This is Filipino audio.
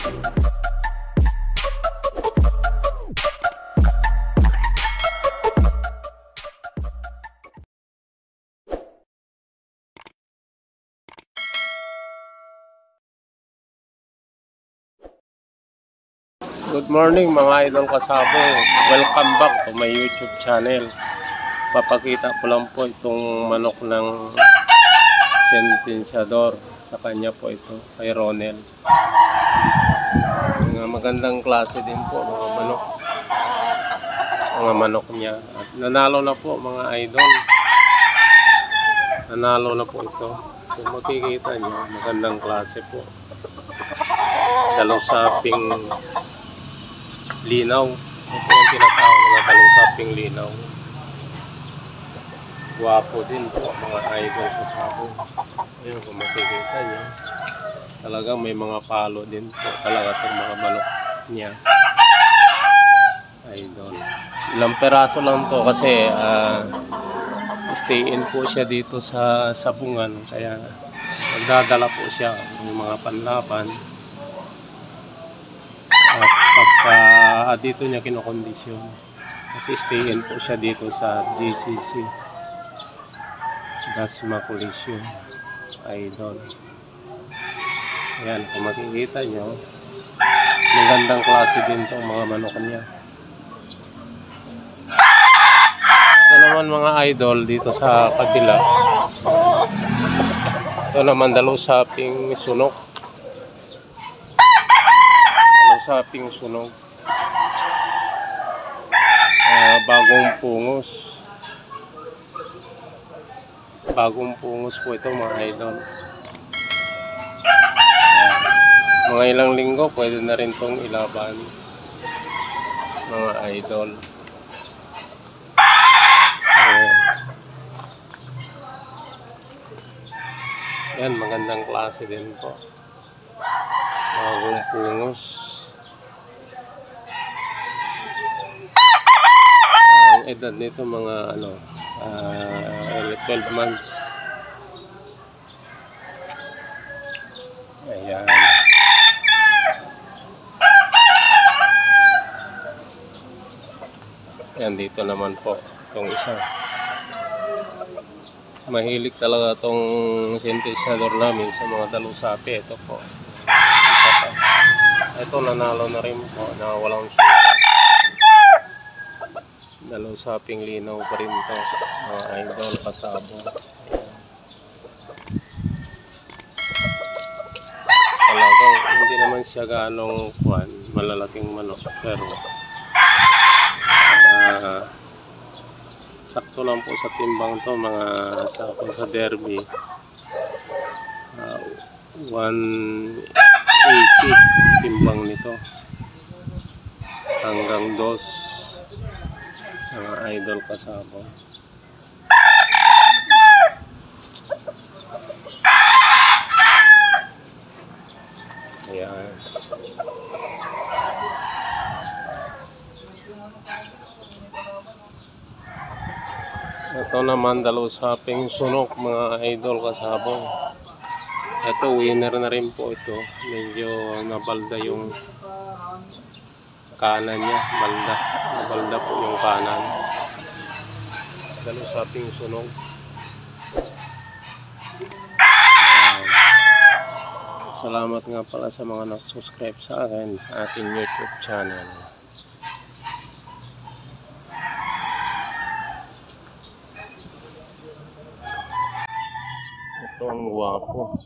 Good morning mga idol kasabong. Welcome back to my YouTube channel. Papakita ko lang po itong manok ng sentensyador. Sa kanya po ito, kay Ronel. Mga magandang klase din po mga manok. Mga manok niya. At nanalo na po mga idol. Nanalo na po ito. Kung makikita nyo, magandang klase po. Dalusaping linaw. Ito yung tinatawag na dalusaping linaw. Guwapo din po mga idol kasabong. Ayun, kung makikita nyo, talagang may mga palo din po talaga itong mga manok niya. Idol. Ilang peraso lang to kasi stay in po siya dito sa sabungan. Kaya magdadala po siya ng mga panlaban. At pagka dito niya kinokondisyon kasi stay in po siya dito sa DCC Dasma Coliseo idol. Ayan, kung makikita nyo, magandang klase din itong mga manok niya. Ito naman mga idol dito sa kabila, ito naman dalusaping sunok. Dalusaping sunog. Bagong pungos. Bagong pungos po ito mga idol. Mga ilang linggo pwede na rin itong ilaban mga idol. Yan, magandang klase din po. Bagong pungos. Ang edad nito mga 12 months. Ayan. Ayan, dito naman po itong isa. Mahilig talaga itong sentensyador namin sa mga dalusapi. Ito po. Isa pa. Ito nanalo na rin po na walang sura. Dalusaping linaw pa rin ito mga idol kasabong. Talagang hindi naman siya ganong malalaking manok, pero sakto lang po sa timbang to mga sa derby. 180 timbang nito hanggang 2 mga idol kasabong. Ayan. Ito naman dalusaping sunok mga idol kasabong. Ito winner na rin po ito. Medyo nabalda yung kanan niya. Nabalda po yung kanan. Dalusaping sunog. Salamat nga pala sa mga nag-subscribe sa akin sa aking YouTube channel. Ito ang guwapo.